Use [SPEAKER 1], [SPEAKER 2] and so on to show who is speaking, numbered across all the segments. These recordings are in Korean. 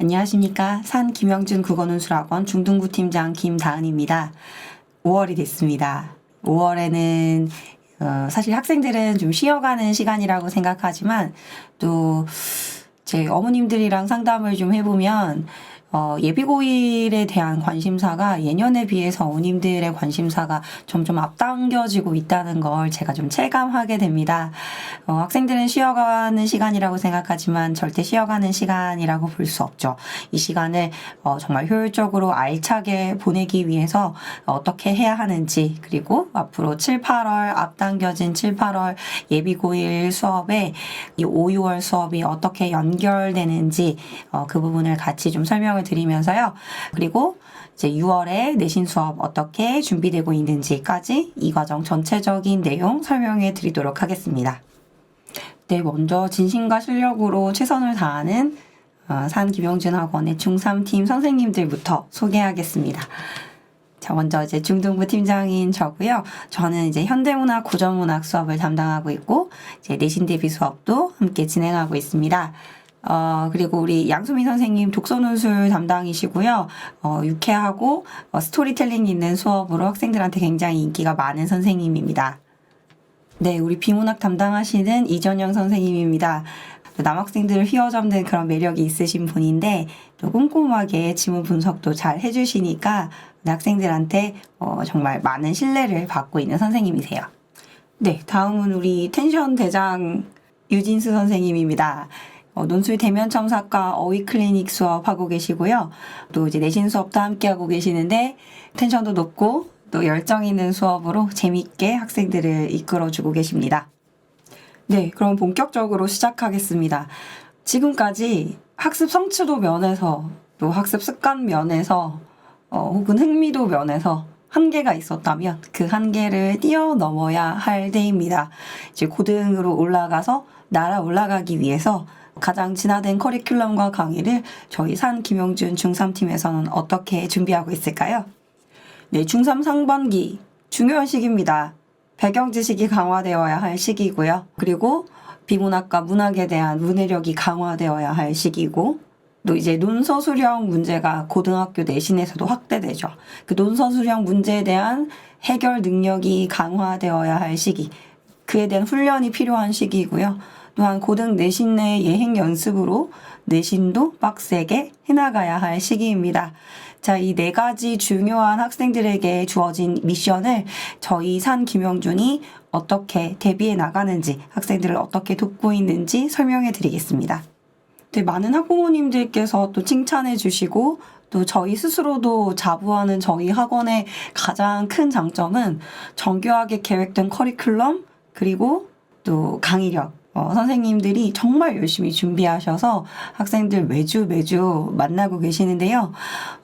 [SPEAKER 1] 안녕하십니까. 산 김영준 국어논술학원 중등부 팀장 김다은입니다. 5월이 됐습니다. 5월에는 사실 학생들은 좀 쉬어가는 시간이라고 생각하지만 또 제 어머님들이랑 상담을 좀 해보면 예비고일에 대한 관심사가 예년에 비해서 어머님들의 관심사가 점점 앞당겨지고 있다는 걸 제가 좀 체감하게 됩니다. 학생들은 쉬어가는 시간이라고 생각하지만 절대 쉬어가는 시간이라고 볼 수 없죠. 이 시간을 정말 효율적으로 알차게 보내기 위해서 어떻게 해야 하는지, 그리고 앞으로 7, 8월 앞당겨진 7, 8월 예비고일 수업에 이 5, 6월 수업이 어떻게 연결되는지 그 부분을 같이 좀 설명을 드리면서요. 그리고 이제 6월에 내신 수업 어떻게 준비되고 있는지까지 이 과정 전체적인 내용 설명해 드리도록 하겠습니다. 네, 먼저 진심과 실력으로 최선을 다하는 산 김영준 학원의 중3팀 선생님들부터 소개하겠습니다. 자, 먼저 이제 중등부 팀장인 저고요. 저는 이제 현대문학, 고전문학 수업을 담당하고 있고, 이제 내신 대비 수업도 함께 진행하고 있습니다. 그리고 우리 양수민 선생님 독서논술 담당이시고요. 유쾌하고 스토리텔링 있는 수업으로 학생들한테 굉장히 인기가 많은 선생님입니다. 네, 우리 비문학 담당하시는 이전영 선생님입니다. 남학생들을 휘어잡는 그런 매력이 있으신 분인데 또 꼼꼼하게 지문 분석도 잘 해주시니까 학생들한테 정말 많은 신뢰를 받고 있는 선생님이세요. 네, 다음은 우리 텐션 대장 유진수 선생님입니다. 논술 대면 첨삭과 어휘 클리닉 수업하고 계시고요. 또 이제 내신 수업도 함께 하고 계시는데 텐션도 높고 또 열정 있는 수업으로 재밌게 학생들을 이끌어주고 계십니다. 네, 그럼 본격적으로 시작하겠습니다. 지금까지 학습 성취도 면에서 또 학습 습관 면에서 혹은 흥미도 면에서 한계가 있었다면 그 한계를 뛰어넘어야 할 때입니다. 이제 고등으로 올라가서 날아 올라가기 위해서 가장 진화된 커리큘럼과 강의를 저희 산 김영준 중3팀에서는 어떻게 준비하고 있을까요? 네, 중3 상반기 중요한 시기입니다. 배경 지식이 강화되어야 할 시기고요. 그리고 비문학과 문학에 대한 문해력이 강화되어야 할 시기고, 또 이제 논서 수령 문제가 고등학교 내신에서도 확대되죠. 그 논서 수령 문제에 대한 해결 능력이 강화되어야 할 시기, 그에 대한 훈련이 필요한 시기이고요. 또한 고등 내신 내 예행 연습으로 내신도 빡세게 해나가야 할 시기입니다. 자, 이 네 가지 중요한 학생들에게 주어진 미션을 저희 산 김영준이 어떻게 대비해 나가는지, 학생들을 어떻게 돕고 있는지 설명해 드리겠습니다. 네, 많은 학부모님들께서 또 칭찬해 주시고 또 저희 스스로도 자부하는 저희 학원의 가장 큰 장점은 정교하게 계획된 커리큘럼, 그리고 또 강의력, 선생님들이 정말 열심히 준비하셔서 학생들 매주 만나고 계시는데요.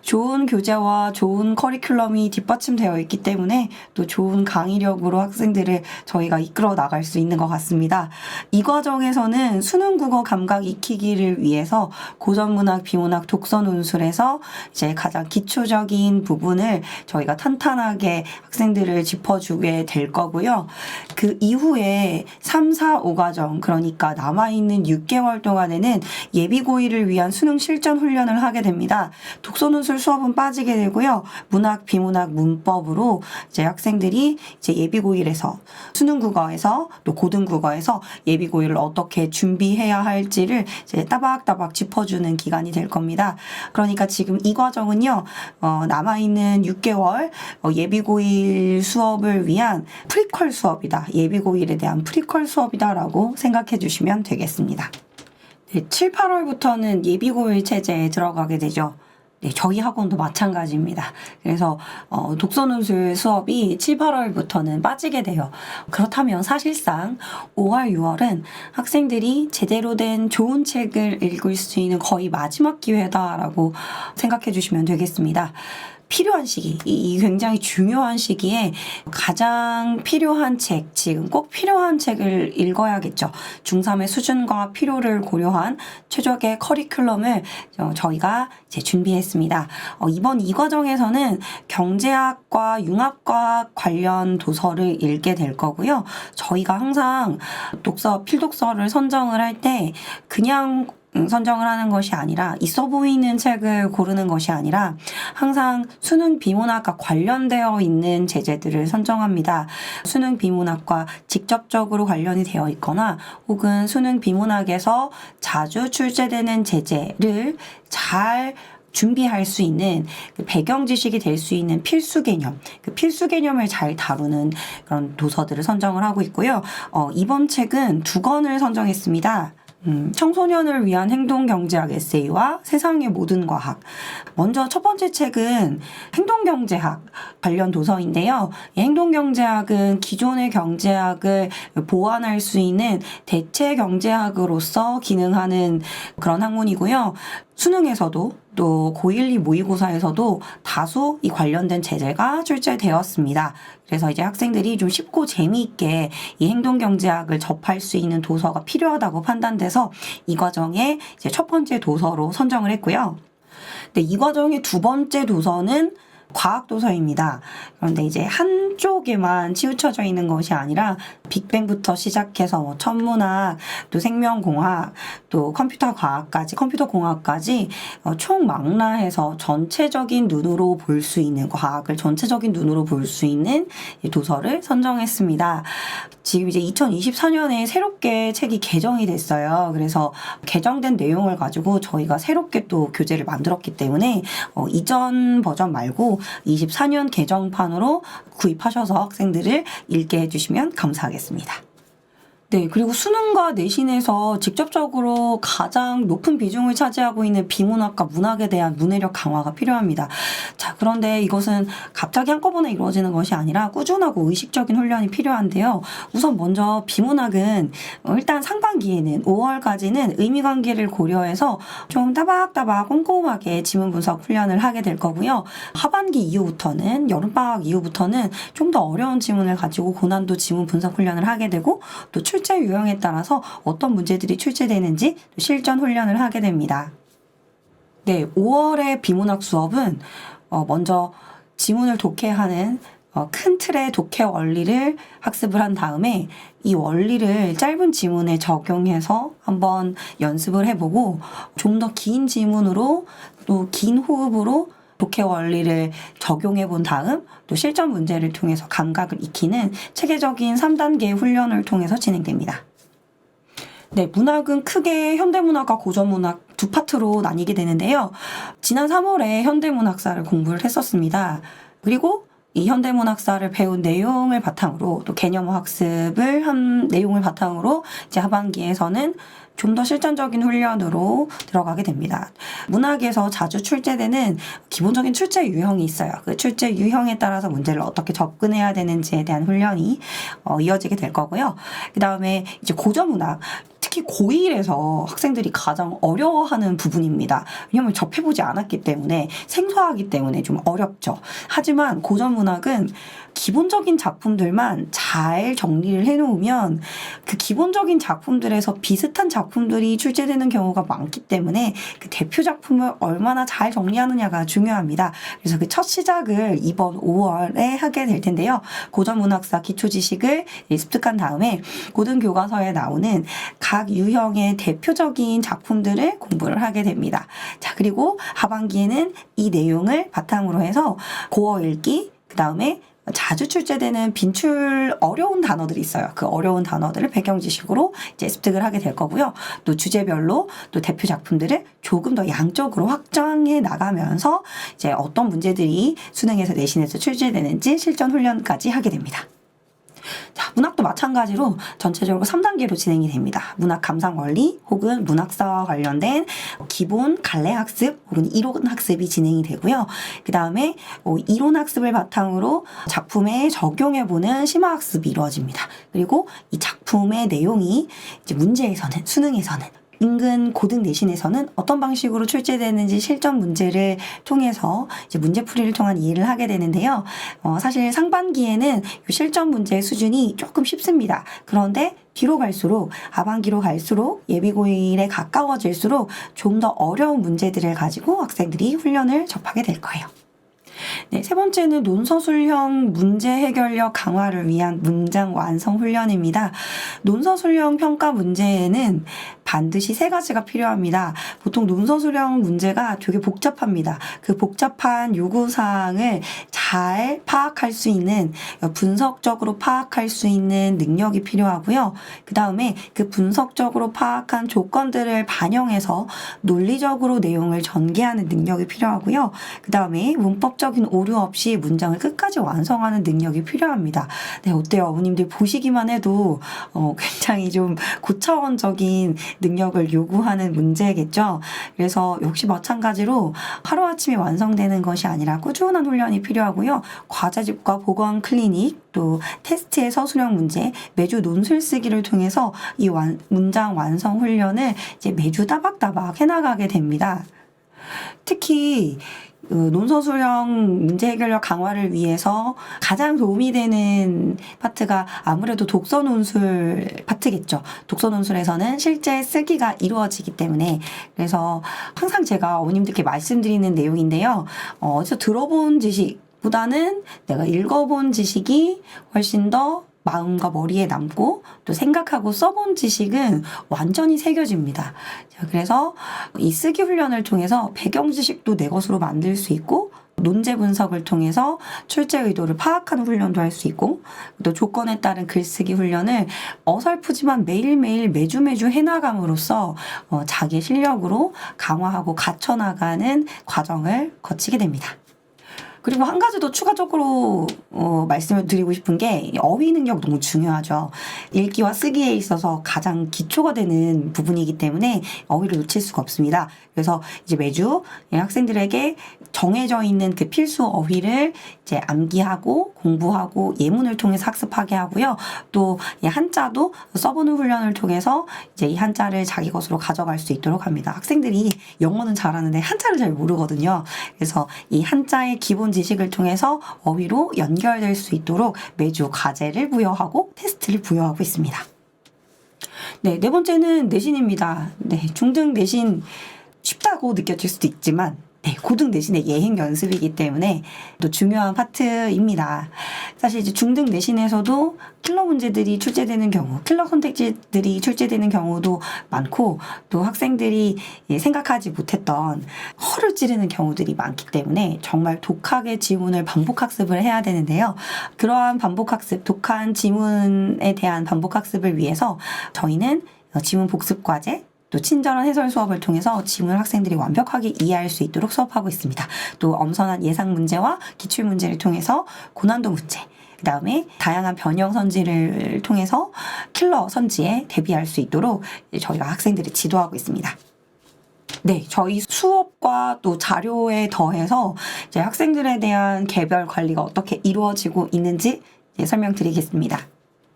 [SPEAKER 1] 좋은 교재와 좋은 커리큘럼이 뒷받침되어 있기 때문에 또 좋은 강의력으로 학생들을 저희가 이끌어 나갈 수 있는 것 같습니다. 이 과정에서는 수능 국어 감각 익히기를 위해서 고전문학, 비문학, 독서논술에서 이제 가장 기초적인 부분을 저희가 탄탄하게 학생들을 짚어주게 될 거고요. 그 이후에 3, 4, 5과정, 그러니까 남아있는 6개월 동안에는 예비고일을 위한 수능 실전 훈련을 하게 됩니다. 독서논술 수업은 빠지게 되고요. 문학, 비문학, 문법으로 이제 학생들이 이제 예비고일에서 수능 국어에서 또 고등 국어에서 예비고일을 어떻게 준비해야 할지를 이제 따박따박 짚어주는 기간이 될 겁니다. 그러니까 지금 이 과정은요, 남아있는 6개월 예비고일 수업을 위한 프리퀄 수업이다. 예비고일에 대한 프리퀄 수업이다라고 생각해 주시면 되겠습니다. 네, 7, 8월부터는 예비고일 체제에 들어가게 되죠. 네, 저희 학원도 마찬가지입니다. 그래서 독서논술 수업이 7, 8월부터는 빠지게 돼요. 그렇다면 사실상 5월, 6월은 학생들이 제대로 된 좋은 책을 읽을 수 있는 거의 마지막 기회다라고 생각해 주시면 되겠습니다. 필요한 시기, 이 굉장히 중요한 시기에 가장 필요한 책, 지금 꼭 필요한 책을 읽어야겠죠. 중3의 수준과 필요를 고려한 최적의 커리큘럼을 저희가 이제 준비했습니다. 이번 이 과정에서는 경제학과 융합과학 관련 도서를 읽게 될 거고요. 저희가 항상 필독서를 선정을 할 때 그냥 선정을 하는 것이 아니라 있어 보이는 책을 고르는 것이 아니라 항상 수능 비문학과 관련되어 있는 제재들을 선정합니다. 수능 비문학과 직접적으로 관련이 되어 있거나 혹은 수능 비문학에서 자주 출제되는 제재를 잘 준비할 수 있는 배경 지식이 될 수 있는 필수 개념, 그 필수 개념을 잘 다루는 그런 도서들을 선정을 하고 있고요. 이번 책은 2권을 선정했습니다. 청소년을 위한 행동경제학 에세이와 세상의 모든 과학. 먼저 첫 번째 책은 행동경제학 관련 도서인데요. 이 행동경제학은 기존의 경제학을 보완할 수 있는 대체 경제학으로서 기능하는 그런 학문이고요. 수능에서도 또 고1, 2 모의고사에서도 다수 이 관련된 제재가 출제되었습니다. 그래서 이제 학생들이 좀 쉽고 재미있게 이 행동경제학을 접할 수 있는 도서가 필요하다고 판단돼서 이 과정에 이제 첫 번째 도서로 선정을 했고요. 근데 이 과정의 두 번째 도서는 과학 도서입니다. 그런데 이제 한쪽에만 치우쳐져 있는 것이 아니라 빅뱅부터 시작해서 뭐 천문학, 또 생명공학, 또 컴퓨터 공학까지 총망라해서 전체적인 눈으로 볼 수 있는 과학을 전체적인 눈으로 볼 수 있는 도서를 선정했습니다. 지금 이제 2024년에 새롭게 책이 개정이 됐어요. 그래서 개정된 내용을 가지고 저희가 새롭게 또 교재를 만들었기 때문에 이전 버전 말고 24년 개정판으로 구입하셔서 학생들을 읽게 해주시면 감사하겠습니다. 네, 그리고 수능과 내신에서 직접적으로 가장 높은 비중을 차지하고 있는 비문학과 문학에 대한 문해력 강화가 필요합니다. 자, 그런데 이것은 갑자기 한꺼번에 이루어지는 것이 아니라 꾸준하고 의식적인 훈련이 필요한데요. 우선 먼저 비문학은 일단 상반기에는 5월까지는 의미관계를 고려해서 좀 따박따박 꼼꼼하게 지문 분석 훈련을 하게 될 거고요. 하반기 이후부터는 여름방학 이후부터는 좀 더 어려운 지문을 가지고 고난도 지문 분석 훈련을 하게 되고 또 출제 유형에 따라서 어떤 문제들이 출제되는지 실전 훈련을 하게 됩니다. 네, 5월의 비문학 수업은 먼저 지문을 독해하는 큰 틀의 독해 원리를 학습을 한 다음에 이 원리를 짧은 지문에 적용해서 한번 연습을 해보고 좀 더 긴 지문으로 또 긴 호흡으로 독해 원리를 적용해 본 다음 또 실전 문제를 통해서 감각을 익히는 체계적인 3단계 훈련을 통해서 진행됩니다. 네, 문학은 크게 현대문학과 고전문학 두 파트로 나뉘게 되는데요. 지난 3월에 현대문학사를 공부를 했었습니다. 그리고 이 현대문학사를 배운 내용을 바탕으로 또 개념 학습을 한 내용을 바탕으로 이제 하반기에서는 좀 더 실전적인 훈련으로 들어가게 됩니다. 문학에서 자주 출제되는 기본적인 출제 유형이 있어요. 그 출제 유형에 따라서 문제를 어떻게 접근해야 되는지에 대한 훈련이 이어지게 될 거고요. 그 다음에 이제 고전문학, 특히 고1에서 학생들이 가장 어려워하는 부분입니다. 왜냐하면 접해보지 않았기 때문에 생소하기 때문에 좀 어렵죠. 하지만 고전문학은 기본적인 작품들만 잘 정리를 해놓으면 그 기본적인 작품들에서 비슷한 작품들이 출제되는 경우가 많기 때문에 그 대표 작품을 얼마나 잘 정리하느냐가 중요합니다. 그래서 그 첫 시작을 이번 5월에 하게 될 텐데요. 고전문학사 기초지식을 습득한 다음에 고등교과서에 나오는 각 유형의 대표적인 작품들을 공부를 하게 됩니다. 자, 그리고 하반기에는 이 내용을 바탕으로 해서 고어 읽기, 그 다음에 자주 출제되는 빈출 어려운 단어들이 있어요. 그 어려운 단어들을 배경 지식으로 이제 습득을 하게 될 거고요. 또 주제별로 또 대표 작품들을 조금 더 양적으로 확장해 나가면서 이제 어떤 문제들이 수능에서 내신에서 출제되는지 실전 훈련까지 하게 됩니다. 자, 문학도 마찬가지로 전체적으로 3단계로 진행이 됩니다. 문학 감상 원리 혹은 문학사와 관련된 기본 갈래 학습 혹은 이론 학습이 진행이 되고요. 그 다음에 이론 학습을 바탕으로 작품에 적용해보는 심화 학습이 이루어집니다. 그리고 이 작품의 내용이 이제 문제에서는 수능에서는 인근 고등 내신에서는 어떤 방식으로 출제되는지 실전 문제를 통해서 이제 문제풀이를 통한 이해를 하게 되는데요. 사실 상반기에는 이 실전 문제의 수준이 조금 쉽습니다. 그런데 뒤로 갈수록 하반기로 갈수록 예비고일에 가까워질수록 좀 더 어려운 문제들을 가지고 학생들이 훈련을 접하게 될 거예요. 네, 세 번째는 논서술형 문제 해결력 강화를 위한 문장 완성 훈련입니다. 논서술형 평가 문제에는 반드시 3가지가 필요합니다. 보통 논서 수령 문제가 되게 복잡합니다. 그 복잡한 요구사항을 잘 파악할 수 있는, 분석적으로 파악할 수 있는 능력이 필요하고요. 그 다음에 그 분석적으로 파악한 조건들을 반영해서 논리적으로 내용을 전개하는 능력이 필요하고요. 그 다음에 문법적인 오류 없이 문장을 끝까지 완성하는 능력이 필요합니다. 네, 어때요? 어머님들 보시기만 해도 굉장히 좀 고차원적인 능력을 요구하는 문제겠죠. 그래서 역시 마찬가지로 하루아침에 완성되는 것이 아니라 꾸준한 훈련이 필요하고요. 과제집과 보건 클리닉, 또 테스트에서 수령 문제, 매주 논술 쓰기를 통해서 이 문장 완성 훈련을 이제 매주 따박따박 해나가게 됩니다. 특히 논서 수령 문제 해결력 강화를 위해서 가장 도움이 되는 파트가 아무래도 독서 논술 파트겠죠. 독서 논술에서는 실제 쓰기가 이루어지기 때문에, 그래서 항상 제가 어머님들께 말씀드리는 내용인데요. 어디서 들어본 지식보다는 내가 읽어본 지식이 훨씬 더 마음과 머리에 남고 또 생각하고 써본 지식은 완전히 새겨집니다. 그래서 이 쓰기 훈련을 통해서 배경 지식도 내 것으로 만들 수 있고, 논제 분석을 통해서 출제 의도를 파악하는 훈련도 할 수 있고, 또 조건에 따른 글쓰기 훈련을 어설프지만 매일매일 매주 해나감으로써 자기 실력으로 강화하고 갖춰나가는 과정을 거치게 됩니다. 그리고 한 가지 더 추가적으로 말씀을 드리고 싶은 게 어휘 능력 너무 중요하죠. 읽기와 쓰기에 있어서 가장 기초가 되는 부분이기 때문에 어휘를 놓칠 수가 없습니다. 그래서 이제 매주 학생들에게 정해져 있는 그 필수 어휘를 이제 암기하고 공부하고 예문을 통해서 학습하게 하고요. 또 이 한자도 써보는 훈련을 통해서 이제 이 한자를 자기 것으로 가져갈 수 있도록 합니다. 학생들이 영어는 잘하는데 한자를 잘 모르거든요. 그래서 이 한자의 기본 지식을 통해서 어휘로 연결될 수 있도록 매주 과제를 부여하고 테스트를 부여하고 있습니다. 네, 4번째는 내신입니다. 네, 중등 내신 쉽다고 느껴질 수도 있지만 고등 내신의 예행 연습이기 때문에 또 중요한 파트입니다. 사실 이제 중등 내신에서도 킬러 문제들이 출제되는 경우, 킬러 선택지들이 출제되는 경우도 많고, 또 학생들이 생각하지 못했던 허를 찌르는 경우들이 많기 때문에 정말 독하게 지문을 반복 학습을 해야 되는데요. 그러한 반복 학습, 독한 지문에 대한 반복 학습을 위해서 저희는 지문 복습 과제, 또 친절한 해설 수업을 통해서 지문을 학생들이 완벽하게 이해할 수 있도록 수업하고 있습니다. 또 엄선한 예상 문제와 기출 문제를 통해서 고난도 문제, 그 다음에 다양한 변형 선지를 통해서 킬러 선지에 대비할 수 있도록 저희가 학생들을 지도하고 있습니다. 네, 저희 수업과 또 자료에 더해서 이제 학생들에 대한 개별 관리가 어떻게 이루어지고 있는지 설명드리겠습니다.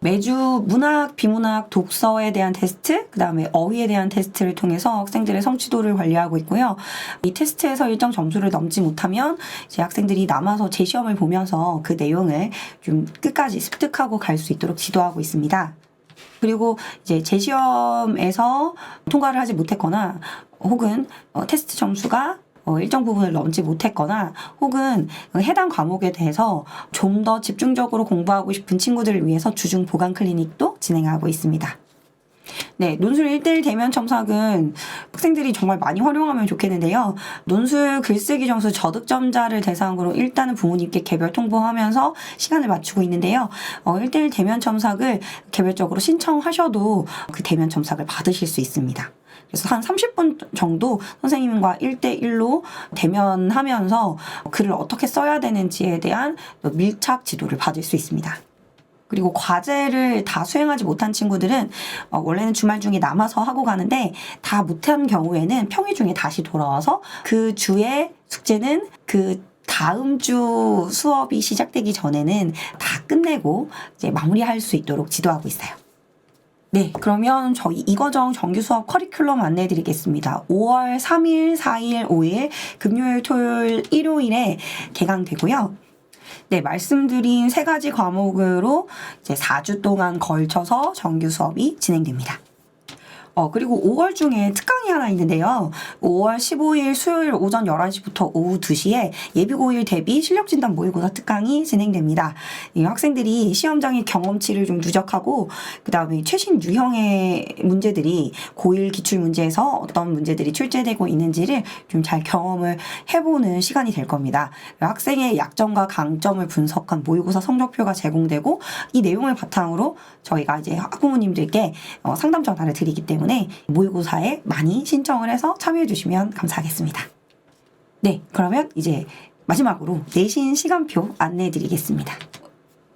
[SPEAKER 1] 매주 문학, 비문학, 독서에 대한 테스트, 그 다음에 어휘에 대한 테스트를 통해서 학생들의 성취도를 관리하고 있고요. 이 테스트에서 일정 점수를 넘지 못하면 이제 학생들이 남아서 재시험을 보면서 그 내용을 좀 끝까지 습득하고 갈 수 있도록 지도하고 있습니다. 그리고 이제 재시험에서 통과를 하지 못했거나 혹은 테스트 점수가 일정 부분을 넘지 못했거나 혹은 해당 과목에 대해서 좀 더 집중적으로 공부하고 싶은 친구들을 위해서 주중 보강 클리닉도 진행하고 있습니다. 네, 논술 1대1 대면 첨삭은 학생들이 정말 많이 활용하면 좋겠는데요. 논술 글쓰기 점수 저득점자를 대상으로 일단은 부모님께 개별 통보하면서 시간을 맞추고 있는데요. 1대1 대면 첨삭을 개별적으로 신청하셔도 그 대면 첨삭을 받으실 수 있습니다. 그래서 한 30분 정도 선생님과 1대1로 대면하면서 글을 어떻게 써야 되는지에 대한 밀착 지도를 받을 수 있습니다. 그리고 과제를 다 수행하지 못한 친구들은 원래는 주말 중에 남아서 하고 가는데 다 못한 경우에는 평일 중에 다시 돌아와서 그 주의 숙제는 그 다음 주 수업이 시작되기 전에는 다 끝내고 이제 마무리할 수 있도록 지도하고 있어요. 네, 그러면 저희 이과정 정규 수업 커리큘럼 안내해 드리겠습니다. 5월 3일, 4일, 5일, 금요일, 토요일, 일요일에 개강되고요. 네, 말씀드린 3가지 과목으로 이제 4주 동안 걸쳐서 정규 수업이 진행됩니다. 그리고 5월 중에 특강이 하나 있는데요. 5월 15일 수요일 오전 11시부터 오후 2시에 예비고일 대비 실력진단 모의고사 특강이 진행됩니다. 이 학생들이 시험장의 경험치를 좀 누적하고 그다음에 최신 유형의 문제들이 고1 기출문제에서 어떤 문제들이 출제되고 있는지를 좀 잘 경험을 해보는 시간이 될 겁니다. 학생의 약점과 강점을 분석한 모의고사 성적표가 제공되고 이 내용을 바탕으로 저희가 이제 학부모님들께 상담 전화를 드리기 때문에 모의고사에 많이 신청을 해서 참여해 주시면 감사하겠습니다. 네, 그러면 이제 마지막으로 내신 시간표 안내해 드리겠습니다.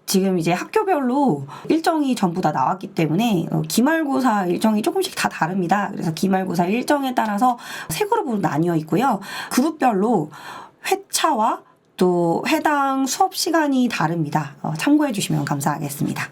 [SPEAKER 1] 지금 이제 학교별로 일정이 전부 다 나왔기 때문에 기말고사 일정이 조금씩 다 다릅니다. 그래서 기말고사 일정에 따라서 세 그룹으로 나뉘어 있고요. 그룹별로 회차와 또 해당 수업 시간이 다릅니다. 참고해 주시면 감사하겠습니다.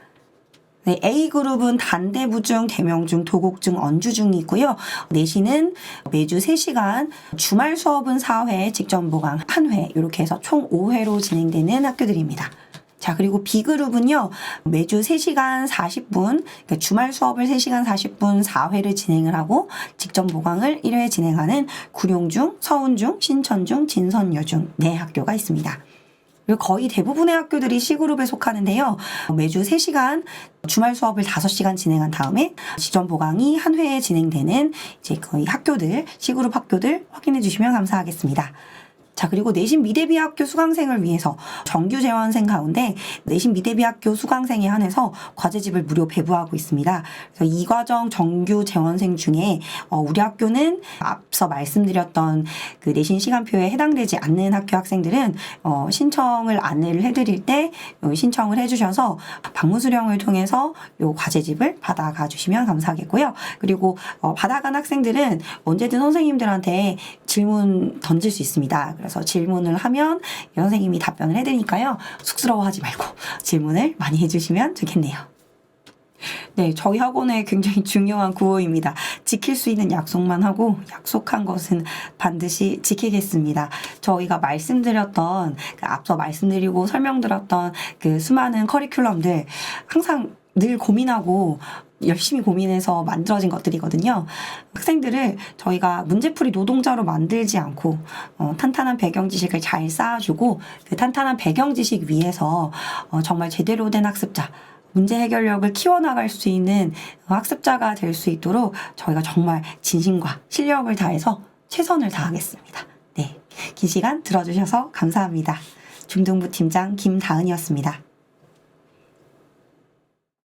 [SPEAKER 1] 네, A그룹은 단대부중, 대명중, 도곡중, 언주중이 있고요. 내신은 매주 3시간, 주말 수업은 4회, 직전보강 1회 이렇게 해서 총 5회로 진행되는 학교들입니다. 자, 그리고 B그룹은요, 매주 3시간 40분, 그러니까 주말 수업을 3시간 40분 4회를 진행을 하고, 직전 보강을 1회 진행하는 구룡중, 서운중, 신천중, 진선여중 4학교가 있습니다. 그리고 거의 대부분의 학교들이 C그룹에 속하는데요. 매주 3시간 주말 수업을 5시간 진행한 다음에 직전 보강이 한 회에 진행되는 이제 거의 학교들, C그룹 학교들 확인해 주시면 감사하겠습니다. 자, 그리고 내신 미대비 학교 수강생을 위해서 정규 재원생 가운데 내신 미대비 학교 수강생에 한해서 과제집을 무료 배부하고 있습니다. 그래서 이 과정 정규 재원생 중에 우리 학교는 앞서 말씀드렸던 그 내신 시간표에 해당되지 않는 학교 학생들은 신청을 안내를 해드릴 때 신청을 해주셔서 방문 수령을 통해서 요 과제집을 받아가 주시면 감사하겠고요. 그리고 받아간 학생들은 언제든 선생님들한테 질문 던질 수 있습니다. 그래서 질문을 하면 선생님이 답변을 해드리니까요. 쑥스러워하지 말고 질문을 많이 해주시면 좋겠네요. 네, 저희 학원의 굉장히 중요한 구호입니다. 지킬 수 있는 약속만 하고 약속한 것은 반드시 지키겠습니다. 저희가 말씀드렸던 앞서 말씀드리고 설명드렸던 그 수많은 커리큘럼들 항상 늘 고민하고 열심히 고민해서 만들어진 것들이거든요. 학생들을 저희가 문제풀이 노동자로 만들지 않고 탄탄한 배경 지식을 잘 쌓아주고 그 탄탄한 배경 지식 위에서 정말 제대로 된 학습자, 문제 해결력을 키워나갈 수 있는 학습자가 될 수 있도록 저희가 정말 진심과 실력을 다해서 최선을 다하겠습니다. 네, 긴 시간 들어주셔서 감사합니다. 중등부 팀장 김다은이었습니다.